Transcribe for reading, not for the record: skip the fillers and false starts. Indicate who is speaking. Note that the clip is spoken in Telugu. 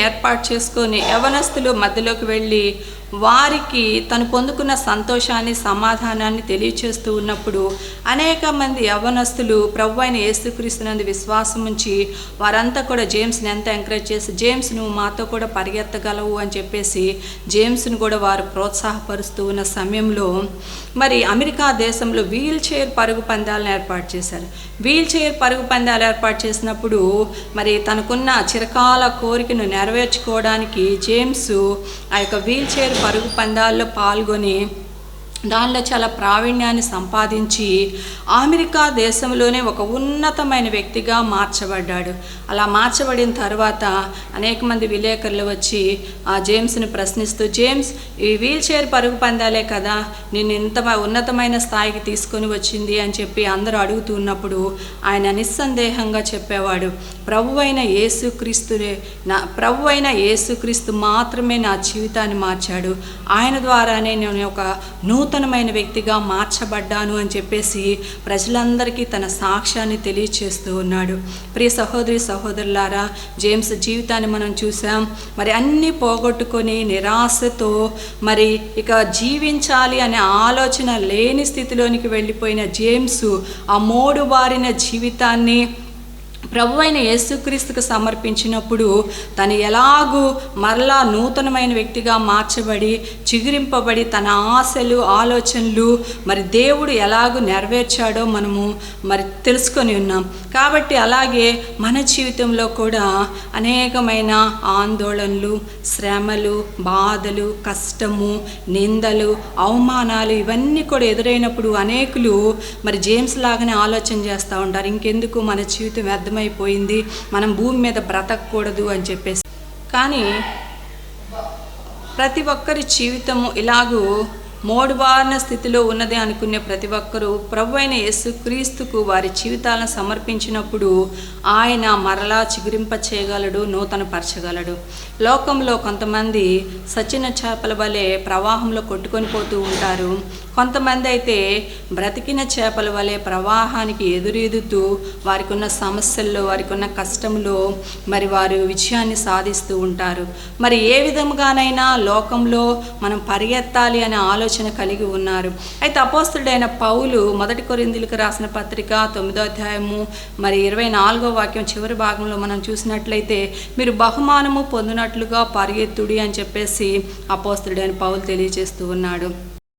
Speaker 1: ఏర్పాటు చేసుకొని యవనస్తులు మధ్యలోకి వెళ్ళి వారికి తను పొందుకున్న సంతోషాన్ని సమాధానాన్ని తెలియచేస్తూ ఉన్నప్పుడు అనేక మంది యవ్వనస్తులు ప్రభువైన యేసుక్రీస్తునందు విశ్వాసం ఉంచి వారంతా కూడా జేమ్స్ని ఎంత ఎంకరేజ్ చేసి, జేమ్స్ నువ్వు మాతో కూడా పరిగెత్తగలవు అని చెప్పేసి జేమ్స్ను కూడా వారు ప్రోత్సాహపరుస్తూ ఉన్న సమయంలో మరి అమెరికా దేశంలో వీల్ చైర్ పరుగు పందాలను ఏర్పాటు చేశారు. వీల్ చైర్ పరుగు పందాలు ఏర్పాటు చేసినప్పుడు మరి తనకున్న చిరకాల కోరికను నెరవేర్చుకోవడానికి జేమ్స్ ఆ యొక్క వీల్ చైర్ పరుగు పందాల్లో పాల్గొని దానిలో చాలా ప్రావీణ్యాన్ని సంపాదించి అమెరికా దేశంలోనే ఒక ఉన్నతమైన వ్యక్తిగా మార్చబడ్డాడు. అలా మార్చబడిన తర్వాత అనేక మంది విలేకరులు వచ్చి ఆ జేమ్స్ని ప్రశ్నిస్తూ, జేమ్స్ ఈ వీల్ చైర్ పరుగు పందాలే కదా నిన్ను ఇంత ఉన్నతమైన స్థాయికి తీసుకొని వచ్చింది అని చెప్పి అందరూ అడుగుతున్నప్పుడు ఆయన నిస్సందేహంగా చెప్పేవాడు, ప్రభువైన యేసుక్రీస్తు మాత్రమే నా జీవితాన్ని మార్చాడు. ఆయన ద్వారానే నేను ఒక నూతనమైన వ్యక్తిగా మార్చబడ్డాను అని చెప్పేసి ప్రజలందరికీ తన సాక్ష్యాన్ని తెలియచేస్తూ ఉన్నాడు. ప్రియ సహోదరి సహోదరులారా, జేమ్స్ జీవితాన్ని మనం చూసాం. మరి అన్నీ పోగొట్టుకొని నిరాశతో మరి ఇక జీవించాలి అనే ఆలోచన లేని స్థితిలోనికి వెళ్ళిపోయిన జేమ్స్ ఆ మోడుబారిన జీవితాన్ని ప్రభువైన యేసుక్రీస్తుకు సమర్పించినప్పుడు తను ఎలాగూ మరలా నూతనమైన వ్యక్తిగా మార్చబడి చిగురింపబడి తన ఆశలు ఆలోచనలు మరి దేవుడు ఎలాగూ నెరవేర్చాడో మనము మరి తెలుసుకొని ఉన్నాం. కాబట్టి అలాగే మన జీవితంలో కూడా అనేకమైన ఆందోళనలు, శ్రమలు, బాధలు, కష్టము, నిందలు, అవమానాలు ఇవన్నీ కూడా ఎదురైనప్పుడు అనేకులు మరి జేమ్స్ లాగానే ఆలోచన చేస్తూ ఉంటారు, ఇంకెందుకు మన జీవితం వ్యర్థమైపోయింది, మనం భూమి మీద బ్రతకూడదు అని చెప్పేసి. కానీ ప్రతి ఒక్కరి జీవితము ఇలాగూ మోడుబారిన స్థితిలో ఉన్నది అనుకునే ప్రతి ఒక్కరూ ప్రభువైన యేసుక్రీస్తుకు వారి జీవితాలను సమర్పించినప్పుడు ఆయన మరలా చిగురింప చేయగలడు, నూతన పరచగలడు. లోకంలో కొంతమంది సచిన చేపల వలె ప్రవాహంలో కొట్టుకొని పోతూ ఉంటారు. కొంతమంది అయితే బ్రతికిన చేపల వలె ప్రవాహానికి ఎదురెదుతూ వారికి ఉన్న సమస్యల్లో, వారికి ఉన్న కష్టంలో మరి వారు విజయాన్ని సాధిస్తూ ఉంటారు. మరి ఏ విధముగానైనా లోకంలో మనం పరిగెత్తాలి అనే ఆలోచన కలిగి ఉన్నారు. అయితే అపోస్తలుడైన పౌలు 1 కొరింథీయులకు రాసిన పత్రిక 9వ అధ్యాయము మరి 24వ వాక్యం చివరి భాగంలో మనం చూసినట్లయితే మీరు బహుమానము పొందినట్లుగా పరిగెత్తుడి అని చెప్పేసి అపోస్తలుడైన పౌలు తెలియజేస్తూ ఉన్నాడు.